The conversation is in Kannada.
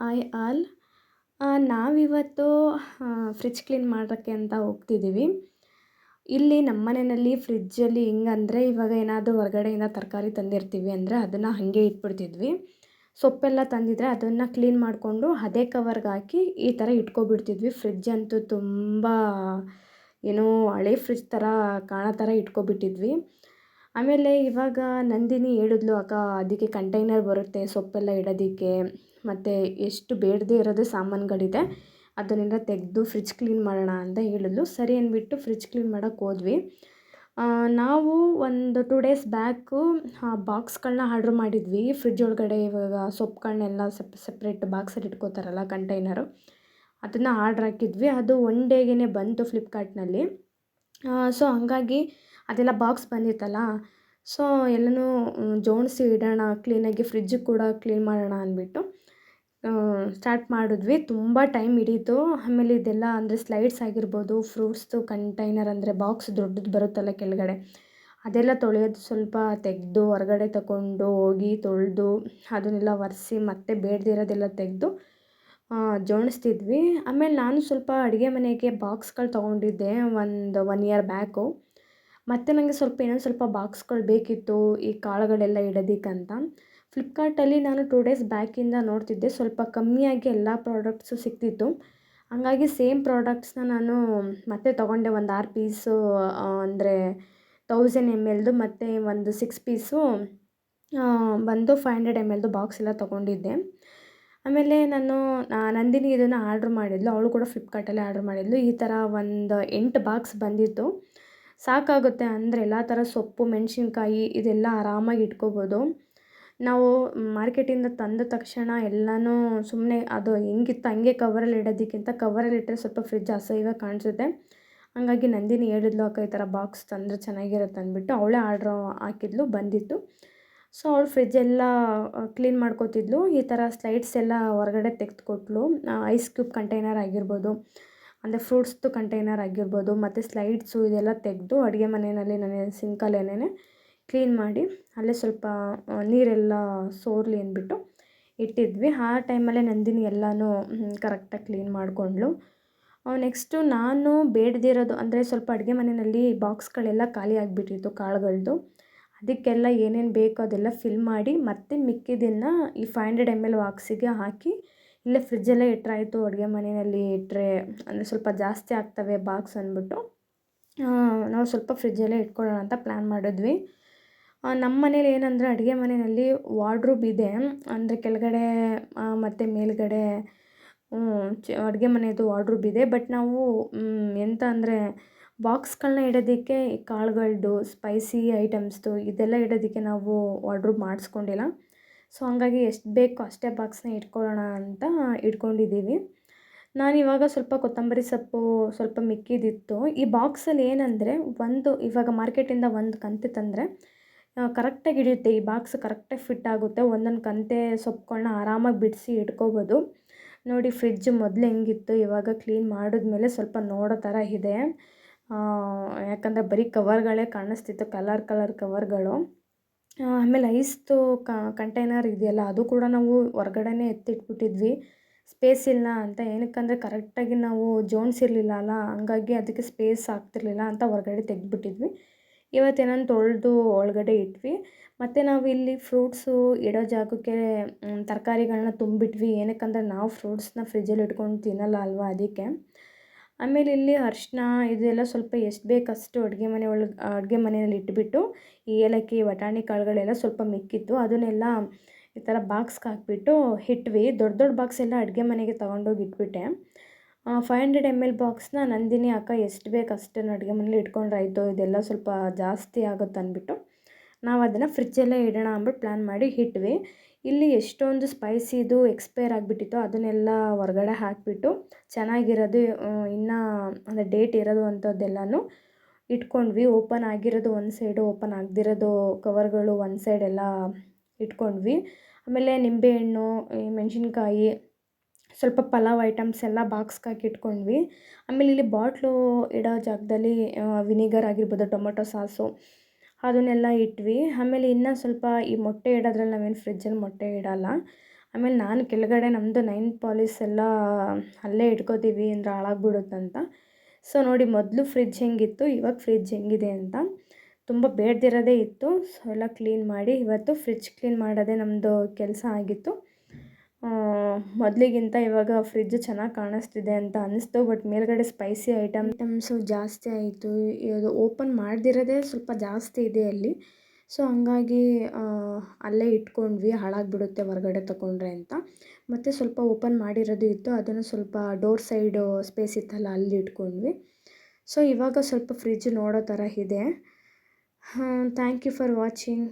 Hi all. ನಾವಿವತ್ತು ಫ್ರಿಡ್ಜ್ ಕ್ಲೀನ್ ಮಾಡೋಕ್ಕೆ ಅಂತ ಹೋಗ್ತಿದ್ದೀವಿ. ಇಲ್ಲಿ ನಮ್ಮ ಮನೆಯಲ್ಲಿ ಫ್ರಿಡ್ಜಲ್ಲಿ ಹೆಂಗಂದರೆ, ಇವಾಗ ಏನಾದರೂ ಹೊರಗಡೆಯಿಂದ ತರಕಾರಿ ತಂದಿರ್ತೀವಿ ಅಂದರೆ ಅದನ್ನು ಹಾಗೆ ಇಟ್ಬಿಡ್ತಿದ್ವಿ. ಸೊಪ್ಪೆಲ್ಲ ತಂದಿದ್ದರೆ ಅದನ್ನು ಕ್ಲೀನ್ ಮಾಡಿಕೊಂಡು ಅದೇ ಕವರ್ಗೆ ಹಾಕಿ ಈ ಥರ ಇಟ್ಕೊಬಿಡ್ತಿದ್ವಿ. ಫ್ರಿಡ್ಜ್ ಅಂತೂ ತುಂಬ ಏನೋ ಹಳೆ ಫ್ರಿಡ್ಜ್ ಥರ ಕಾಣೋ ಥರ ಇಟ್ಕೊಬಿಟ್ಟಿದ್ವಿ. ಆಮೇಲೆ ಇವಾಗ ನಂದಿನಿ ಹೇಳಿದ್ಲು, ಅಕ್ಕ ಅದಕ್ಕೆ ಕಂಟೈನರ್ ಬರುತ್ತೆ ಸೊಪ್ಪೆಲ್ಲ ಇಡೋದಕ್ಕೆ, ಮತ್ತು ಎಷ್ಟು ಬೇಡದೇ ಇರೋದು ಸಾಮಾನುಗಳಿದೆ ಅದನ್ನೆಲ್ಲ ತೆಗೆದು ಫ್ರಿಡ್ಜ್ ಕ್ಲೀನ್ ಮಾಡೋಣ ಅಂತ ಹೇಳಿದ್ಲು. ಸರಿ ಅಂದ್ಬಿಟ್ಟು ಫ್ರಿಡ್ಜ್ ಕ್ಲೀನ್ ಮಾಡೋಕ್ಕೆ ಹೋದ್ವಿ. ನಾವು ಒಂದು 2 ಡೇಸ್ ಬ್ಯಾಕು ಬಾಕ್ಸ್ಗಳನ್ನ ಆರ್ಡ್ರ್ ಮಾಡಿದ್ವಿ. ಫ್ರಿಡ್ಜ್ ಒಳಗಡೆ ಇವಾಗ ಸೊಪ್ಪುಗಳನ್ನೆಲ್ಲ ಸಪ್ರೇಟ್ ಬಾಕ್ಸಲ್ಲಿ ಇಟ್ಕೋತಾರಲ್ಲ ಕಂಟೈನರು, ಅದನ್ನು ಆರ್ಡ್ರ್ ಹಾಕಿದ್ವಿ. ಅದು 1 ಡೇಗೇ ಬಂತು ಫ್ಲಿಪ್ಕಾರ್ಟ್ನಲ್ಲಿ. ಸೊ ಹಂಗಾಗಿ ಅದೆಲ್ಲ ಬಾಕ್ಸ್ ಬಂದಿತ್ತಲ್ಲ, ಸೊ ಎಲ್ಲನೂ ಜೋಡಿಸಿ ಇಡೋಣ ಕ್ಲೀನಾಗಿ, ಫ್ರಿಡ್ಜ್ ಕೂಡ ಕ್ಲೀನ್ ಮಾಡೋಣ ಅಂದ್ಬಿಟ್ಟು ಸ್ಟಾರ್ಟ್ ಮಾಡಿದ್ವಿ. ತುಂಬ ಟೈಮ್ ಹಿಡೀತು. ಆಮೇಲೆ ಇದೆಲ್ಲ ಅಂದರೆ ಸ್ಲೈಡ್ಸ್ ಆಗಿರ್ಬೋದು, ಫ್ರೂಟ್ಸ್ದು ಕಂಟೈನರ್ ಅಂದರೆ ಬಾಕ್ಸ್ ದೊಡ್ಡದು ಬರುತ್ತಲ್ಲ ಕೆಳಗಡೆ, ಅದೆಲ್ಲ ತೊಳೆಯೋದು ಸ್ವಲ್ಪ ತೆಗೆದು ಹೊರಗಡೆ ತಗೊಂಡು ಹೋಗಿ ತೊಳೆದು ಅದನ್ನೆಲ್ಲ ಒರೆಸಿ ಮತ್ತೆ ಬೇಡದೇ ಇರೋದೆಲ್ಲ ತೆಗೆದು ಜೋಡಿಸ್ತಿದ್ವಿ. ಆಮೇಲೆ ನಾನು ಸ್ವಲ್ಪ ಅಡುಗೆ ಮನೆಗೆ ಬಾಕ್ಸ್ಗಳು ತೊಗೊಂಡಿದ್ದೆ ಒಂದು 1 ಇಯರ್ ಬ್ಯಾಕು. ಮತ್ತು ನನಗೆ ಇನ್ನೊಂದು ಸ್ವಲ್ಪ ಬಾಕ್ಸ್ಗಳು ಬೇಕಿತ್ತು ಈ ಕಾಳುಗಳೆಲ್ಲ ಇಡೋದಕ್ಕಂತ. ಫ್ಲಿಪ್ಕಾರ್ಟಲ್ಲಿ ನಾನು 2 ಡೇಸ್ ಬ್ಯಾಕಿಂದ ನೋಡ್ತಿದ್ದೆ, ಸ್ವಲ್ಪ ಕಮ್ಮಿಯಾಗಿ ಎಲ್ಲ ಪ್ರಾಡಕ್ಟ್ಸು ಸಿಗ್ತಿತ್ತು. ಹಂಗಾಗಿ ಸೇಮ್ ಪ್ರಾಡಕ್ಟ್ಸ್ನ ನಾನು ಮತ್ತೆ ತೊಗೊಂಡೆ. ಒಂದು 6 ಪೀಸು ಅಂದರೆ 1000 ml ಮತ್ತು ಒಂದು 6 ಪೀಸು ಬಂದು 500 ml ಬಾಕ್ಸ್ ಎಲ್ಲ ತೊಗೊಂಡಿದ್ದೆ. ಆಮೇಲೆ ನಾನು ನಂದಿನಿ ಇದನ್ನು ಆರ್ಡ್ರ್ ಮಾಡಿದ್ಲು, ಅವಳು ಕೂಡ ಫ್ಲಿಪ್ಕಾರ್ಟಲ್ಲೇ ಆರ್ಡ್ರ್ ಮಾಡಿದ್ಲು. ಈ ಥರ ಒಂದು 8 ಬಾಕ್ಸ್ ಬಂದಿತ್ತು. ಸಾಕಾಗುತ್ತೆ ಅಂದರೆ ಎಲ್ಲ ಥರ ಸೊಪ್ಪು, ಮೆಣಸಿನ್ಕಾಯಿ ಇದೆಲ್ಲ ಆರಾಮಾಗಿ ಇಟ್ಕೋಬೋದು. ನಾವು ಮಾರ್ಕೆಟಿಂದ ತಂದ ತಕ್ಷಣ ಎಲ್ಲನೂ ಸುಮ್ಮನೆ ಅದು ಹೆಂಗಿತ್ತು ಹಂಗೆ ಕವರಲ್ಲಿ ಇಡೋದಕ್ಕಿಂತ ಕವರಲ್ಲಿ ಇಟ್ಟರೆ ಸ್ವಲ್ಪ ಫ್ರಿಡ್ಜ್ ಅಸಹ್ಯವಾಗಿ ಕಾಣಿಸುತ್ತೆ. ಹಾಗಾಗಿ ನಂದಿನಿ ಹೇಳಿದ್ಲು, ಅಕ್ಕ ಈ ಥರ ಬಾಕ್ಸ್ ತಂದರೆ ಚೆನ್ನಾಗಿರುತ್ತೆ ಅಂದ್ಬಿಟ್ಟು ಅವಳೇ ಆರ್ಡ್ರ್ ಹಾಕಿದ್ಲು, ಬಂದಿತ್ತು. ಸೊ ಅವಳು ಫ್ರಿಡ್ಜೆಲ್ಲ ಕ್ಲೀನ್ ಮಾಡ್ಕೋತಿದ್ಲು. ಈ ಥರ ಸ್ಲೈಡ್ಸ್ ಎಲ್ಲ ಹೊರಗಡೆ ತೆಗೆದುಕೊಟ್ಲು. ಐಸ್ ಕ್ಯೂಬ್ ಕಂಟೈನರ್ ಆಗಿರ್ಬೋದು, ಅಂದರೆ ಫ್ರೂಟ್ಸ್ದು ಕಂಟೈನರ್ ಆಗಿರ್ಬೋದು, ಮತ್ತು ಸ್ಲೈಡ್ಸು ಇದೆಲ್ಲ ತೆಗೆದು ಅಡುಗೆ ಮನೆಯಲ್ಲಿ ನಾನು ಸಿಂಕಲ್ಲೇನೆ ಕ್ಲೀನ್ ಮಾಡಿ ಅಲ್ಲೇ ಸ್ವಲ್ಪ ನೀರೆಲ್ಲ ಸೋರಲಿ ಅಂದ್ಬಿಟ್ಟು ಇಟ್ಟಿದ್ವಿ. ಆ ಟೈಮಲ್ಲೇ ನಂದಿನಿ ಎಲ್ಲನೂ ಕರೆಕ್ಟಾಗಿ ಕ್ಲೀನ್ ಮಾಡಿಕೊಂಡ್ಳು. ನೆಕ್ಸ್ಟು ನಾನು ಬೇಡದಿರೋದು ಅಂದರೆ ಸ್ವಲ್ಪ ಅಡುಗೆ ಮನೆಯಲ್ಲಿ ಬಾಕ್ಸ್ಗಳೆಲ್ಲ ಖಾಲಿ ಆಗಿಬಿಟ್ಟಿತ್ತು ಕಾಳುಗಳದ್ದು. ಅದಕ್ಕೆಲ್ಲ ಏನೇನು ಬೇಕೋ ಅದೆಲ್ಲ ಫಿಲ್ ಮಾಡಿ ಮತ್ತೆ ಮಿಕ್ಕಿದ್ದನ್ನು ಈ 500 ml ಬಾಕ್ಸಿಗೆ ಹಾಕಿ ಇಲ್ಲೇ ಫ್ರಿಡ್ಜಲ್ಲೇ ಇಟ್ಟರಾಯಿತು. ಅಡುಗೆ ಮನೆಯಲ್ಲಿ ಇಟ್ಟರೆ ಅಂದರೆ ಸ್ವಲ್ಪ ಜಾಸ್ತಿ ಆಗ್ತವೆ ಬಾಕ್ಸ್ ಅಂದ್ಬಿಟ್ಟು ನಾವು ಸ್ವಲ್ಪ ಫ್ರಿಡ್ಜಲ್ಲೇ ಇಟ್ಕೊಳ್ಳೋಣ ಅಂತ ಪ್ಲ್ಯಾನ್ ಮಾಡಿದ್ವಿ. ನಮ್ಮ ಮನೇಲಿ ಏನಂದರೆ ಅಡುಗೆ ಮನೆಯಲ್ಲಿ ವಾರ್ಡ್ರೋಬ್ ಇದೆ, ಅಂದರೆ ಕೆಳಗಡೆ ಮತ್ತು ಮೇಲ್ಗಡೆ ಅಡುಗೆ ಮನೆಯದು ವಾರ್ಡ್ರೋಬ್ ಇದೆ. ಬಟ್ ನಾವು ಎಂತ ಅಂದರೆ ಬಾಕ್ಸ್ಗಳನ್ನ ಇಡೋದಕ್ಕೆ ಕಾಳುಗಳದ್ದು, ಸ್ಪೈಸಿ ಐಟಮ್ಸ್ದು ಇದೆಲ್ಲ ಇಡೋದಕ್ಕೆ ನಾವು ವಾರ್ಡ್ರೋಬ್ ಮಾಡಿಸ್ಕೊಂಡಿಲ್ಲ. ಸೊ ಹಂಗಾಗಿ ಎಷ್ಟು ಬೇಕೋ ಅಷ್ಟೇ ಬಾಕ್ಸ್ನ ಇಟ್ಕೊಳ್ಳೋಣ ಅಂತ ಇಟ್ಕೊಂಡಿದ್ದೀವಿ. ನಾನಿವಾಗ ಸ್ವಲ್ಪ ಕೊತ್ತಂಬರಿ ಸೊಪ್ಪು ಸ್ವಲ್ಪ ಮಿಕ್ಕಿದಿತ್ತು. ಈ ಬಾಕ್ಸಲ್ಲಿ ಏನಂದರೆ ಇವಾಗ ಮಾರ್ಕೆಟಿಂದ ಒಂದು ಕಂತೆ ತಂದರೆ ಕರೆಕ್ಟಾಗಿ ಹಿಡಿಯುತ್ತೆ. ಈ ಬಾಕ್ಸ್ ಕರೆಕ್ಟಾಗಿ ಫಿಟ್ ಆಗುತ್ತೆ. ಒಂದೊಂದು ಕಂತೆ ಸೊಪ್ಪುಗಳನ್ನ ಆರಾಮಾಗಿ ಬಿಡಿಸಿ ಇಟ್ಕೋಬೋದು. ನೋಡಿ ಫ್ರಿಡ್ಜ್ ಮೊದಲು ಹೆಂಗಿತ್ತು, ಇವಾಗ ಕ್ಲೀನ್ ಮಾಡಿದ್ಮೇಲೆ ಸ್ವಲ್ಪ ನೋಡೋ ಥರ ಇದೆ. ಯಾಕಂದರೆ ಬರೀ ಕವರ್ಗಳೇ ಕಾಣಿಸ್ತಿತ್ತು, ಕಲರ್ ಕವರ್ಗಳು. ಆಮೇಲೆ ಐಸ್ದು ಕಂಟೈನರ್ ಇದೆಯಲ್ಲ, ಅದು ಕೂಡ ನಾವು ಹೊರಗಡೆನೇ ಎತ್ತಿಟ್ಬಿಟ್ಟಿದ್ವಿ, ಸ್ಪೇಸ್ ಇಲ್ಲ ಅಂತ. ಏನಕ್ಕಂದರೆ ಕರೆಕ್ಟಾಗಿ ನಾವು ಜೋಡಿಸಿರ್ಲಿಲ್ಲ ಅಲ್ಲ, ಹಂಗಾಗಿ ಅದಕ್ಕೆ ಸ್ಪೇಸ್ ಆಗ್ತಿರ್ಲಿಲ್ಲ ಅಂತ ಹೊರಗಡೆ ತೆಗೆದ್ಬಿಟ್ಟಿದ್ವಿ. ಇವತ್ತೇನೋ ತೊಳೆದು ಒಳಗಡೆ ಇಟ್ವಿ. ಮತ್ತು ನಾವು ಇಲ್ಲಿ ಫ್ರೂಟ್ಸು ಇಡೋ ಜಾಗಕ್ಕೆ ತರಕಾರಿಗಳನ್ನ ತುಂಬಿಟ್ವಿ. ಏನಕ್ಕಂದರೆ ನಾವು ಫ್ರೂಟ್ಸ್ನ ಫ್ರಿಜ್ಜಲ್ಲಿ ಇಟ್ಕೊಂಡು ತಿನ್ನಲ್ಲ ಅಲ್ವಾ, ಅದಕ್ಕೆ. ಆಮೇಲೆ ಇಲ್ಲಿ ಅರಿಶಿನ ಇದೆಲ್ಲ ಸ್ವಲ್ಪ ಎಷ್ಟು ಬೇಕಷ್ಟು ಅಡುಗೆ ಮನೆಯಲ್ಲಿ ಇಟ್ಬಿಟ್ಟು ಈ ಏಲಕ್ಕಿ, ಬಟಾಣಿ ಕಾಳುಗಳೆಲ್ಲ ಸ್ವಲ್ಪ ಮಿಕ್ಕಿತ್ತು, ಅದನ್ನೆಲ್ಲ ಈ ಥರ ಬಾಕ್ಸ್ಗೆ ಹಾಕ್ಬಿಟ್ಟು ಇಟ್ವಿ. ದೊಡ್ಡ ಬಾಕ್ಸ್ ಎಲ್ಲ ಅಡುಗೆ ಮನೆಗೆ ತೊಗೊಂಡೋಗಿ ಇಟ್ಬಿಟ್ಟೆ. 500 ml ಬಾಕ್ಸ್ನ ನಂದಿನಿ, ಅಕ್ಕ ಎಷ್ಟು ಬೇಕು ಅಷ್ಟನ್ನು ಅಡುಗೆ ಮನೇಲಿ ಇಟ್ಕೊಂಡ್ರಾಯ್ತು, ಇದೆಲ್ಲ ಸ್ವಲ್ಪ ಜಾಸ್ತಿ ಆಗುತ್ತೆ ಅಂದ್ಬಿಟ್ಟು ನಾವು ಅದನ್ನು ಫ್ರಿಜ್ಜಲ್ಲೇ ಇಡೋಣ ಅಂದ್ಬಿಟ್ಟು ಪ್ಲ್ಯಾನ್ ಮಾಡಿ ಇಟ್ವಿ. ಇಲ್ಲಿ ಎಷ್ಟೊಂದು ಸ್ಪೈಸಿದು ಎಕ್ಸ್ಪೈರ್ ಆಗಿಬಿಟ್ಟಿತ್ತು, ಅದನ್ನೆಲ್ಲ ಹೊರಗಡೆ ಹಾಕಿಬಿಟ್ಟು ಚೆನ್ನಾಗಿರೋದು ಇನ್ನೂ ಅಂದರೆ ಡೇಟ್ ಇರೋದು ಅಂಥದ್ದೆಲ್ಲನೂ ಇಟ್ಕೊಂಡ್ವಿ. ಓಪನ್ ಆಗಿರೋದು ಒಂದು ಸೈಡು, ಓಪನ್ ಆಗದಿರೋದು ಕವರ್ಗಳು ಒಂದು ಸೈಡ್ ಎಲ್ಲ ಇಟ್ಕೊಂಡ್ವಿ. ಆಮೇಲೆ ನಿಂಬೆಹಣ್ಣು, ಮೆಣಸಿನ್ಕಾಯಿ, ಸ್ವಲ್ಪ ಪಲಾವ್ ಐಟಮ್ಸ್ ಎಲ್ಲ ಬಾಕ್ಸ್ಗೆ ಹಾಕಿ ಇಟ್ಕೊಂಡ್ವಿ. ಆಮೇಲೆ ಇಲ್ಲಿ ಬಾಟ್ಲು ಇಡೋ ಜಾಗದಲ್ಲಿ ವಿನಿಗರ್ ಆಗಿರ್ಬೋದು, ಟೊಮೊಟೊ ಸಾಸು ಅದನ್ನೆಲ್ಲ ಇಟ್ವಿ. ಆಮೇಲೆ ಇನ್ನೂ ಸ್ವಲ್ಪ ಈ ಮೊಟ್ಟೆ ಇಡೋದ್ರಲ್ಲಿ ನಾವೇನು ಫ್ರಿಜ್ಜಲ್ಲಿ ಮೊಟ್ಟೆ ಇಡೋಲ್ಲ, ಆಮೇಲೆ ನಾನು ಕೆಳಗಡೆ ನಮ್ಮದು ನೈಲ್ ಪಾಲಿಸ್ ಎಲ್ಲ ಅಲ್ಲೇ ಇಟ್ಕೋತೀವಿ ಅಂದರೆ ಹಾಳಾಗ್ಬಿಡುತ್ತಂತ. ಸೊ ನೋಡಿ ಮೊದಲು ಫ್ರಿಡ್ಜ್ ಹೆಂಗಿತ್ತು, ಇವಾಗ ಫ್ರಿಡ್ಜ್ ಹೆಂಗಿದೆ ಅಂತ. ತುಂಬ ಬೇಡದಿರೋದೇ ಇತ್ತು. ಸೊ ಎಲ್ಲ ಕ್ಲೀನ್ ಮಾಡಿ ಇವತ್ತು ಫ್ರಿಡ್ಜ್ ಕ್ಲೀನ್ ಮಾಡೋದೇ ನಮ್ಮದು ಕೆಲಸ ಆಗಿತ್ತು. ಮೊದಲಿಗಿಂತ ಇವಾಗ ಫ್ರಿಡ್ಜ್ ಚೆನ್ನಾಗಿ ಕಾಣಿಸ್ತಿದೆ ಅಂತ ಅನ್ನಿಸ್ತು. ಬಟ್ ಮೇಲ್ಗಡೆ ಸ್ಪೈಸಿ ಐಟಮ್ಸು ಜಾಸ್ತಿ ಆಯಿತು. ಇದು ಓಪನ್ ಮಾಡದಿರೋದೇ ಸ್ವಲ್ಪ ಜಾಸ್ತಿ ಇದೆ ಅಲ್ಲಿ. ಸೊ ಹಂಗಾಗಿ ಅಲ್ಲೇ ಇಟ್ಕೊಂಡ್ವಿ, ಹಾಳಾಗಿಬಿಡುತ್ತೆ ಹೊರಗಡೆ ತಗೊಂಡ್ರೆ ಅಂತ. ಮತ್ತು ಸ್ವಲ್ಪ ಓಪನ್ ಮಾಡಿರೋದು ಇತ್ತು, ಅದನ್ನು ಸ್ವಲ್ಪ ಡೋರ್ ಸೈಡು ಸ್ಪೇಸ್ ಇತ್ತಲ್ಲ ಅಲ್ಲಿ ಇಟ್ಕೊಂಡ್ವಿ. ಸೊ ಇವಾಗ ಸ್ವಲ್ಪ ಫ್ರಿಡ್ಜ್ ನೋಡೋ ಥರ ಇದೆ. Thank you for watching.